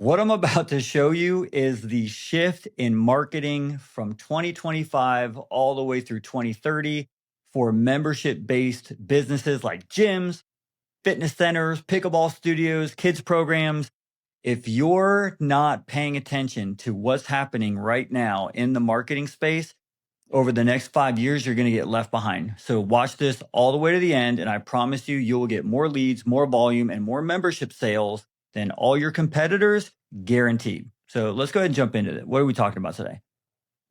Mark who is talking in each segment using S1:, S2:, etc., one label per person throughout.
S1: What I'm about to show you is the shift in marketing from 2025 all the way through 2030 for membership-based businesses like gyms, fitness centers, pickleball studios, kids programs. If you're not paying attention to what's happening right now in the marketing space, over the next 5 years, you're going to get left behind. So watch this all the way to the end, and I promise you, you will get more leads, more volume, and more membership sales than all your competitors, guaranteed. So let's go ahead and jump into it. What are we talking about today?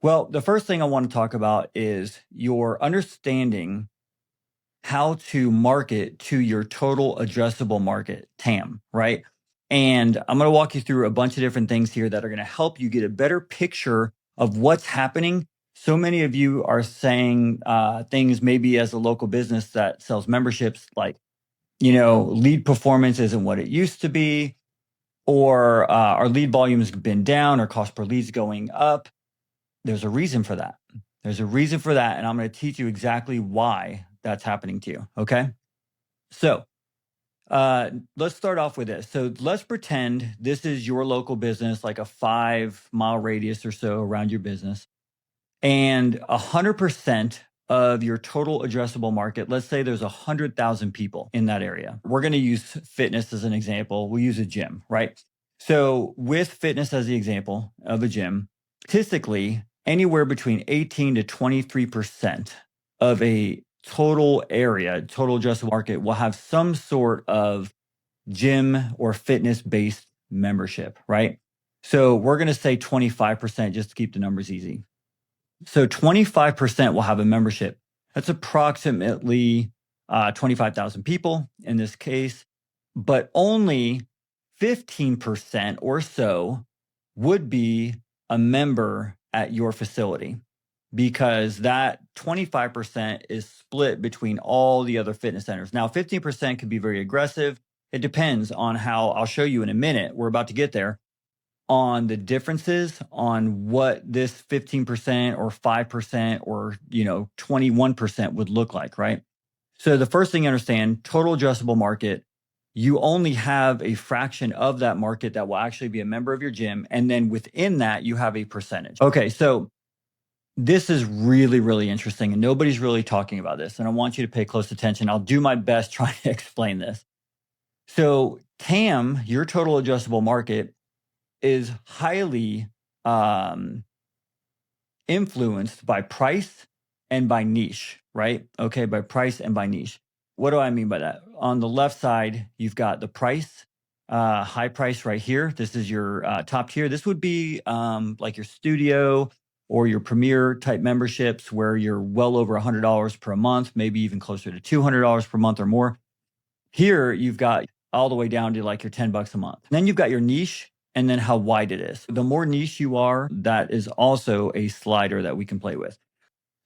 S1: Well, the first thing I want to talk about is your understanding how to market to your total addressable market, TAM, right? And I'm going to walk you through a bunch of different things here that are going to help you get a better picture of what's happening. So many of you are saying things maybe as a local business that sells memberships like, lead performance isn't what it used to be, or our lead volume has been down or cost per lead is going up. There's a reason for that. There's a reason for that. And I'm going to teach you exactly why that's happening to you. Okay. So let's start off with this. So let's pretend this is your local business, like a 5-mile radius or so around your business. And 100% of your total addressable market, let's say there's 100,000 people in that area. We're going to use fitness as an example. We'll use a gym, right? So with fitness as the example of a gym, statistically, anywhere between 18 to 23% of a total area, total addressable market will have some sort of gym or fitness-based membership, right? So we're going to say 25% just to keep the numbers easy. So 25% will have a membership. That's approximately 25,000 people in this case, but only 15% or so would be a member at your facility, because that 25% is split between all the other fitness centers. Now, 15% could be very aggressive. It depends on how, I'll show you in a minute. We're about to get there on the differences on what this 15% or 5% or 21% would look like, right? So the first thing you understand, total addressable market, you only have a fraction of that market that will actually be a member of your gym. And then within that, you have a percentage. Okay, so this is really, really interesting, and nobody's really talking about this. And I want you to pay close attention. I'll do my best trying to explain this. So TAM, your total addressable market, is highly influenced by price and by niche, right? Okay, by price and by niche. What do I mean by that? On the left side, you've got the price, high price right here. This is your top tier. This would be like your studio or your premier type memberships where you're well over $100 per month, maybe even closer to $200 per month or more. Here, you've got all the way down to like your $10 a month. Then you've got your niche, and then how wide it is. The more niche you are, that is also a slider that we can play with.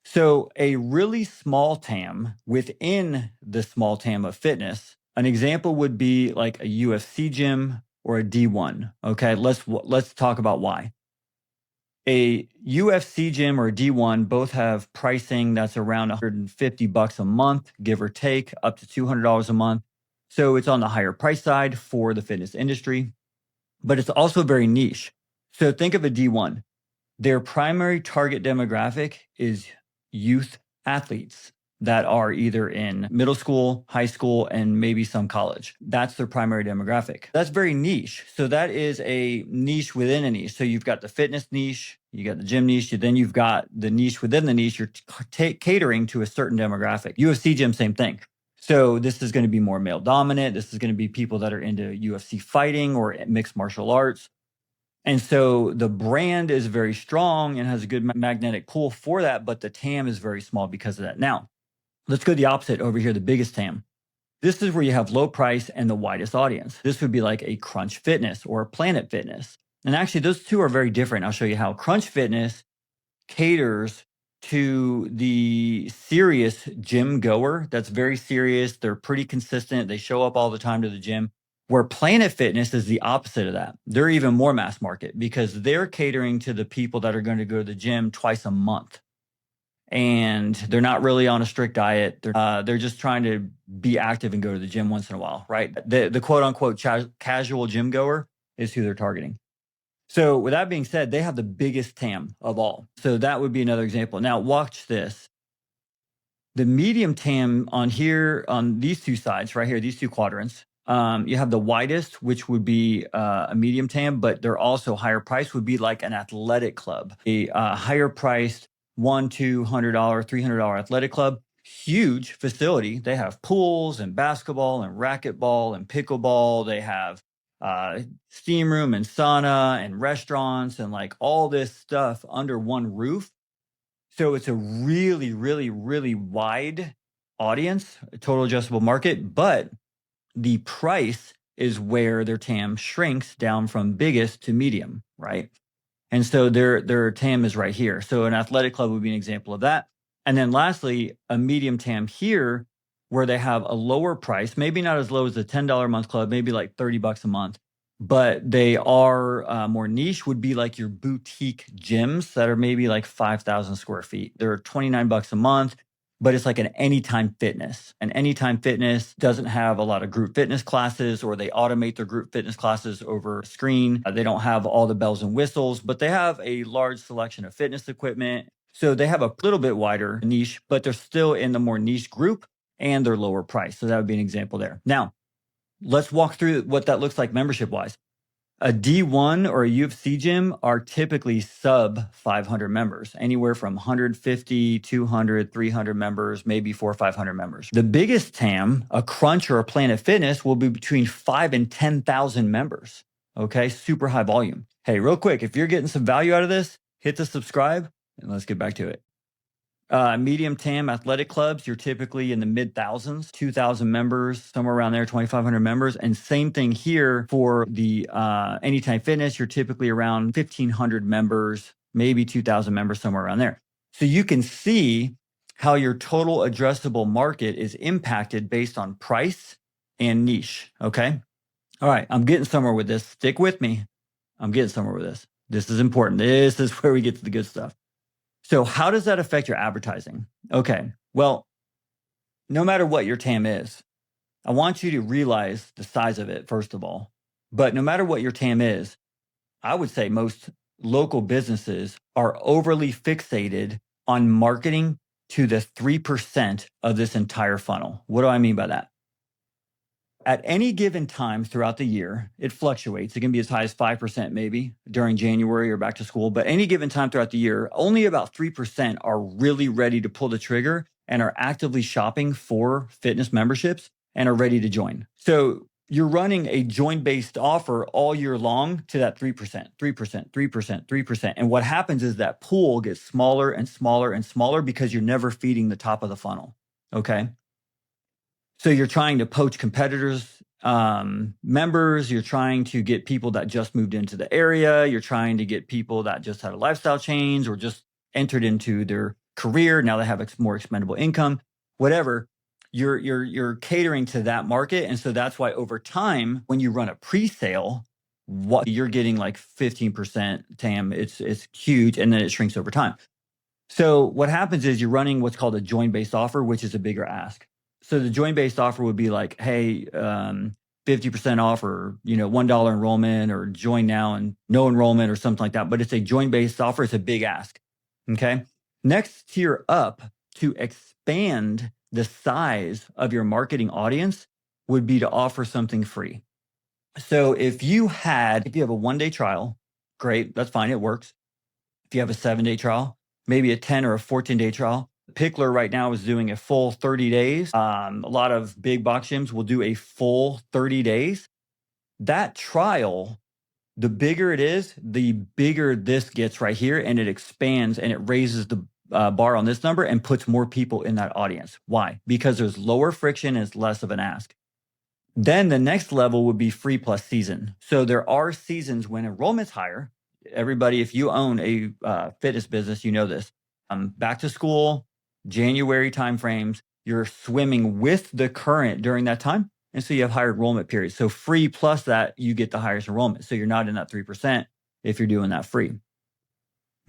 S1: So a really small TAM within the small TAM of fitness, an example would be like a UFC gym or a D1. Okay, let's talk about why. A UFC gym or a D1 both have pricing that's around $150 a month, give or take, up to $200 a month. So it's on the higher price side for the fitness industry, but it's also very niche. So think of a D1. Their primary target demographic is youth athletes that are either in middle school, high school, and maybe some college. That's their primary demographic. That's very niche. So that is a niche within a niche. So you've got the fitness niche, you got the gym niche, then you've got the niche within the niche. You're catering to a certain demographic. UFC gym, same thing. So this is going to be more male dominant. This is going to be people that are into UFC fighting or mixed martial arts. And so the brand is very strong and has a good magnetic pull for that, but the TAM is very small because of that. Now, let's go the opposite over here, the biggest TAM. This is where you have low price and the widest audience. This would be like a Crunch Fitness or a Planet Fitness. And actually, those two are very different. I'll show you how. Crunch Fitness caters to the serious gym goer that's very serious. They're pretty consistent. They show up all the time to the gym. Where Planet Fitness is the opposite of that. They're even more mass market because they're catering to the people that are going to go to the gym twice a month. And they're not really on a strict diet. They're just trying to be active and go to the gym once in a while, right? The quote unquote casual gym goer, is who they're targeting. So with that being said, they have the biggest TAM of all. So that would be another example. Now watch this. The medium TAM on here, on these two sides right here, these two quadrants, you have the widest, which would be a medium TAM, but they're also higher priced, would be like an athletic club, a higher priced $100, $200, $300 athletic club, huge facility. They have pools and basketball and racquetball and pickleball. They have steam room and sauna and restaurants and like all this stuff under one roof. So it's a really, really, really wide audience, total addressable market, but the price is where their TAM shrinks down from biggest to medium, right? And so their TAM is right here. So an athletic club would be an example of that. And then lastly, a medium TAM here where they have a lower price, maybe not as low as the $10 a month club, maybe like $30 a month, but they are more niche, would be like your boutique gyms that are maybe like 5,000 square feet. They're $29 a month, but it's like an Anytime Fitness. And Anytime Fitness doesn't have a lot of group fitness classes, or they automate their group fitness classes over a screen. They don't have all the bells and whistles, but they have a large selection of fitness equipment. So they have a little bit wider niche, but they're still in the more niche group and they're lower price. So that would be an example there. Now, let's walk through what that looks like membership wise. A D1 or a UFC gym are typically sub 500 members, anywhere from 150, 200, 300 members, maybe 400 or 500 members. The biggest TAM, a Crunch or a Planet Fitness, will be between 5 and 10,000 members. Okay, super high volume. Hey, real quick, if you're getting some value out of this, hit the subscribe and let's get back to it. Medium TAM athletic clubs, you're typically in the mid thousands, 2,000 members, somewhere around there, 2,500 members. And same thing here for the Anytime Fitness, you're typically around 1,500 members, maybe 2,000 members, somewhere around there. So you can see how your total addressable market is impacted based on price and niche. Okay. All right. I'm getting somewhere with this. Stick with me. I'm getting somewhere with this. This is important. This is where we get to the good stuff. So how does that affect your advertising? Okay, well, no matter what your TAM is, I want you to realize the size of it, first of all. But no matter what your TAM is, I would say most local businesses are overly fixated on marketing to the 3% of this entire funnel. What do I mean by that? At any given time throughout the year, it fluctuates. It can be as high as 5% maybe during January or back to school, but any given time throughout the year, only about 3% are really ready to pull the trigger and are actively shopping for fitness memberships and are ready to join. So you're running a join-based offer all year long to that 3%, 3%, 3%, 3%. And what happens is that pool gets smaller and smaller and smaller because you're never feeding the top of the funnel, okay? So you're trying to poach competitors, members. You're trying to get people that just moved into the area. You're trying to get people that just had a lifestyle change or just entered into their career. Now they have more expendable income, whatever. You're catering to that market. And so that's why over time, when you run a pre-sale, what you're getting like 15% TAM, it's huge. And then it shrinks over time. So what happens is you're running what's called a join-based offer, which is a bigger ask. So the join-based offer would be like, hey, 50% off or, $1 enrollment or join now and no enrollment or something like that. But it's a join-based offer. It's a big ask. Okay. Next tier up to expand the size of your marketing audience would be to offer something free. So if you have a 1-day trial, great. That's fine. It works. If you have a 7-day trial, maybe a 10 or a 14-day trial, Pickler right now is doing a full 30 days. A lot of big box gyms will do a full 30 days. That trial, the bigger it is, the bigger this gets right here, and it expands and it raises the bar on this number and puts more people in that audience. Why? Because there's lower friction and it's less of an ask. Then the next level would be free plus season. So there are seasons when enrollment's higher. Everybody, if you own a fitness business, you know this. Back to school, January timeframes, you're swimming with the current during that time. And so you have higher enrollment periods. So free plus that, you get the highest enrollment. So you're not in that 3% if you're doing that free.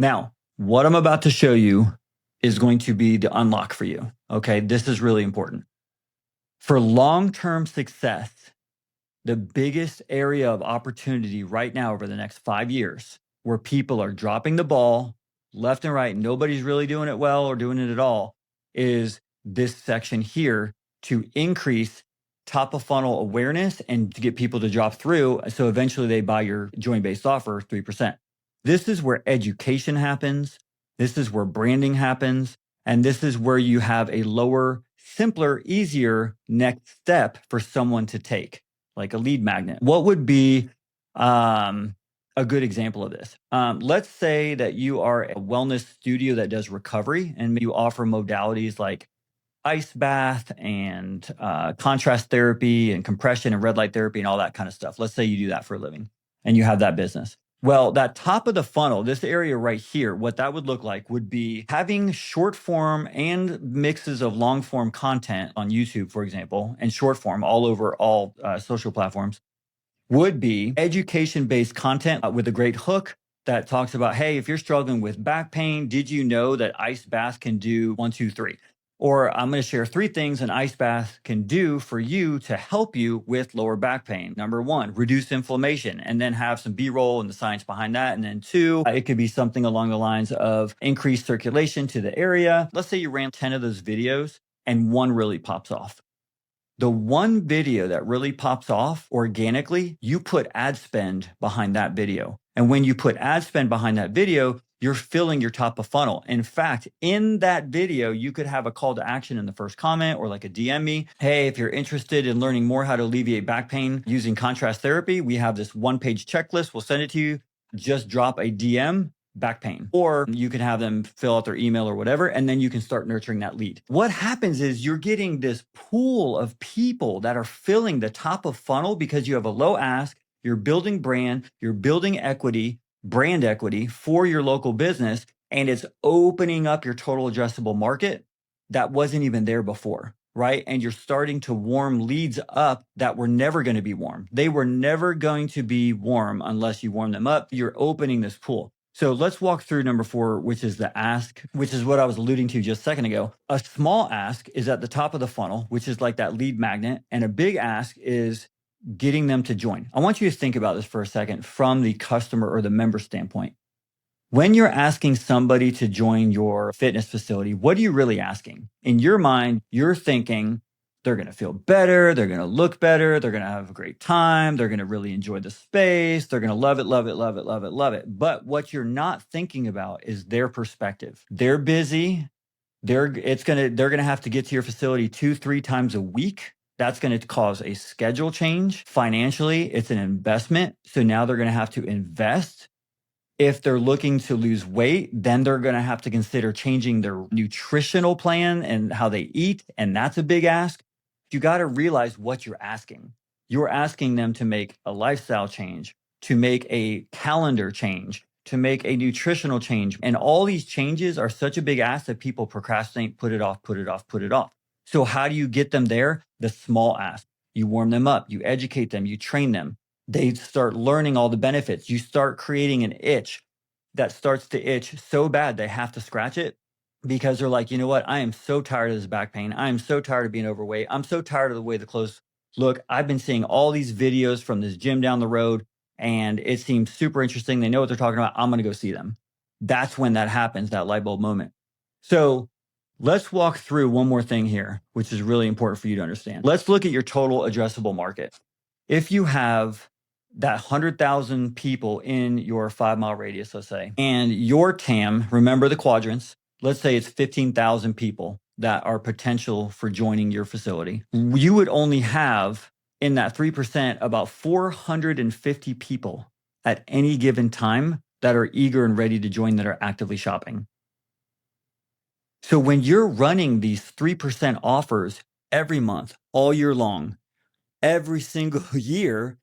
S1: Now, what I'm about to show you is going to be the unlock for you. Okay, this is really important. For long-term success, the biggest area of opportunity right now over the next 5 years where people are dropping the ball left and right, nobody's really doing it well or doing it at all, is this section here to increase top of funnel awareness and to get people to drop through. So eventually they buy your join based offer 3%. This is where education happens. This is where branding happens. And this is where you have a lower, simpler, easier next step for someone to take, like a lead magnet. What would be a good example of this? Let's say that you are a wellness studio that does recovery and you offer modalities like ice bath and contrast therapy and compression and red light therapy and all that kind of stuff. Let's say you do that for a living and you have that business. Well, that top of the funnel, this area right here, what that would look like would be having short form and mixes of long form content on YouTube, for example, and short form all over all social platforms, would be education-based content with a great hook that talks about, hey, if you're struggling with back pain, did you know that ice bath can do 1, 2, 3? Or I'm going to share 3 things an ice bath can do for you to help you with lower back pain. Number 1, reduce inflammation, and then have some B-roll and the science behind that. And then 2, it could be something along the lines of increased circulation to the area. Let's say you ran 10 of those videos and one really pops off. The one video that really pops off organically, you put ad spend behind that video. And when you put ad spend behind that video, you're filling your top of funnel. In fact, in that video, you could have a call to action in the first comment or like a DM me. Hey, if you're interested in learning more how to alleviate back pain using contrast therapy, we have this 1-page checklist. We'll send it to you. Just drop a DM, back pain. Or you can have them fill out their email or whatever, and then you can start nurturing that lead. What happens is you're getting this pool of people that are filling the top of funnel because you have a low ask, you're building brand, you're building equity, brand equity for your local business, and it's opening up your total addressable market that wasn't even there before, right? And you're starting to warm leads up that were never going to be warm. They were never going to be warm unless you warm them up. You're opening this pool. So let's walk through number 4, which is the ask, which is what I was alluding to just a second ago. A small ask is at the top of the funnel, which is like that lead magnet. And a big ask is getting them to join. I want you to think about this for a second from the customer or the member standpoint. When you're asking somebody to join your fitness facility, what are you really asking? In your mind, you're thinking, they're going to feel better. They're going to look better. They're going to have a great time. They're going to really enjoy the space. They're going to love it, love it, love it, love it, love it. But what you're not thinking about is their perspective. They're busy. They're going to have to get to your facility 2-3 times a week. That's going to cause a schedule change. Financially, it's an investment. So now they're going to have to invest. If they're looking to lose weight, then they're going to have to consider changing their nutritional plan and how they eat. And that's a big ask. You got to realize what you're asking. You're asking them to make a lifestyle change, to make a calendar change, to make a nutritional change. And all these changes are such a big ask that people procrastinate, put it off, put it off, put it off. So how do you get them there? The small ask. You warm them up, you educate them, you train them. They start learning all the benefits. You start creating an itch that starts to itch so bad they have to scratch it. Because they're like, you know what? I am so tired of this back pain. I am so tired of being overweight. I'm so tired of the way the clothes look. I've been seeing all these videos from this gym down the road, and it seems super interesting. They know what they're talking about. I'm going to go see them. That's when that happens, that light bulb moment. So let's walk through one more thing here, which is really important for you to understand. Let's look at your total addressable market. If you have that 100,000 people in your 5-mile radius, let's say, and your TAM, remember the quadrants, let's say it's 15,000 people that are potential for joining your facility. You would only have in that 3% about 450 people at any given time that are eager and ready to join, that are actively shopping. So when you're running these 3% offers every month, all year long, every single year,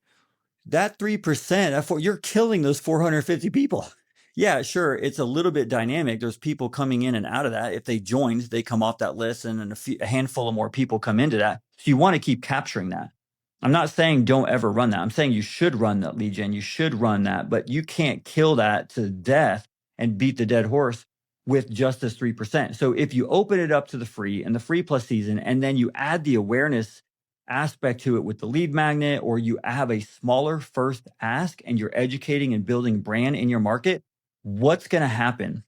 S1: that 3%, you're killing those 450 people. Yeah, sure. It's a little bit dynamic. There's people coming in and out of that. If they joined, they come off that list, and then a handful of more people come into that. So you want to keep capturing that. I'm not saying don't ever run that. I'm saying you should run that lead gen. You should run that, but you can't kill that to death and beat the dead horse with just this 3%. So if you open it up to the free and the free plus season, and then you add the awareness aspect to it with the lead magnet, or you have a smaller first ask and you're educating and building brand in your market, what's going to happen?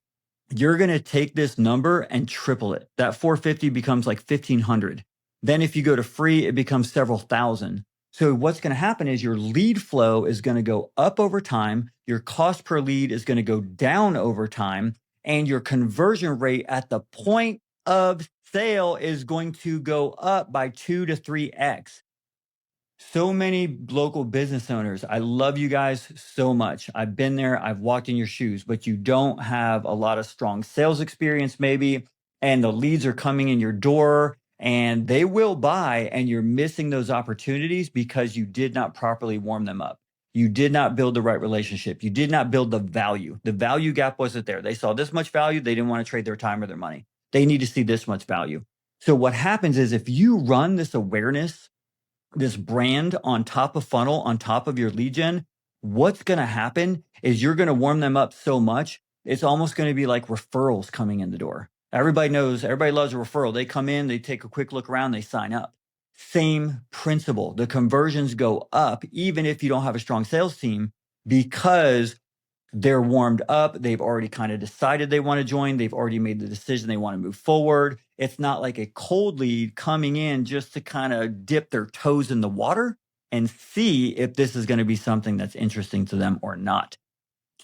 S1: You're going to take this number and triple it. That 450 becomes like 1,500. Then if you go to free, it becomes several thousand. So what's going to happen is your lead flow is going to go up over time. Your cost per lead is going to go down over time. And your conversion rate at the point of sale is going to go up by 2 to 3x. So many local business owners, I love you guys so much. I've been there, I've walked in your shoes, but you don't have a lot of strong sales experience maybe, and the leads are coming in your door and they will buy, and you're missing those opportunities because you did not properly warm them up. You did not build the right relationship. You did not build the value. The value gap wasn't there. They saw this much value. They didn't want to trade their time or their money. They need to see this much value. So what happens is if you run this awareness, this brand on top of funnel, on top of your lead gen, what's going to happen is you're going to warm them up so much, it's almost going to be like referrals coming in the door. Everybody knows, everybody loves a referral. They come in, they take a quick look around, they sign up. Same principle. The conversions go up even if you don't have a strong sales team because they're warmed up. They've already kind of decided they want to join. They've already made the decision they want to move forward. It's not like a cold lead coming in just to kind of dip their toes in the water and see if this is going to be something that's interesting to them or not,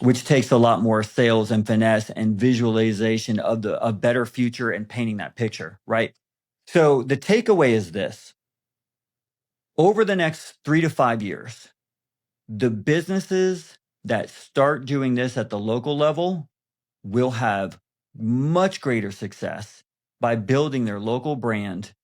S1: which takes a lot more sales and finesse and visualization of a better future and painting that picture, right? So the takeaway is this. Over the next 3 to 5 years, the businesses that start doing this at the local level will have much greater success by building their local brand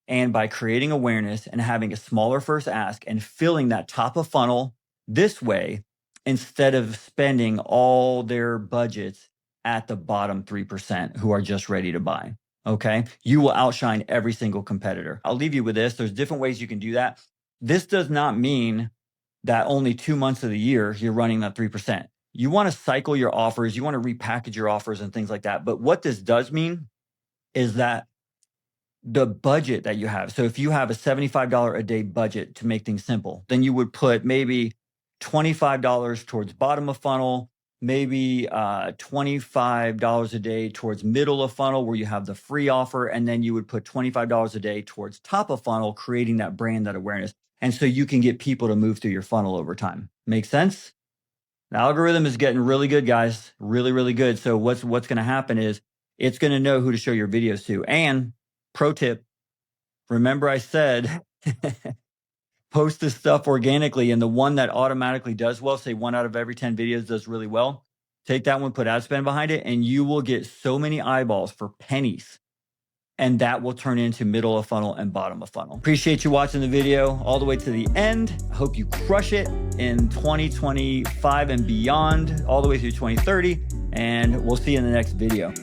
S1: and by creating awareness and having a smaller first ask and filling that top of funnel this way instead of spending all their budgets at the bottom 3% who are just ready to buy. Okay. You will outshine every single competitor. I'll leave you with this. There's different ways you can do that. This does not mean that only 2 months of the year you're running that 3%. You want to cycle your offers, you want to repackage your offers and things like that. But what this does mean is that the budget that you have, so if you have a $75 a day budget to make things simple, then you would put maybe $25 towards bottom of funnel, maybe $25 a day towards middle of funnel where you have the free offer, and then you would put $25 a day towards top of funnel, creating that brand, that awareness. And so you can get people to move through your funnel over time. Make sense? The algorithm is getting really good, guys. Really, really good. So what's going to happen is it's going to know who to show your videos to. And pro tip, remember I said, post this stuff organically. And the one that automatically does well, say 1 out of every 10 videos does really well. Take that one, put ad spend behind it, and you will get so many eyeballs for pennies. And that will turn into middle of funnel and bottom of funnel. Appreciate you watching the video all the way to the end. I hope you crush it in 2025 and beyond, all the way through 2030. And we'll see you in the next video.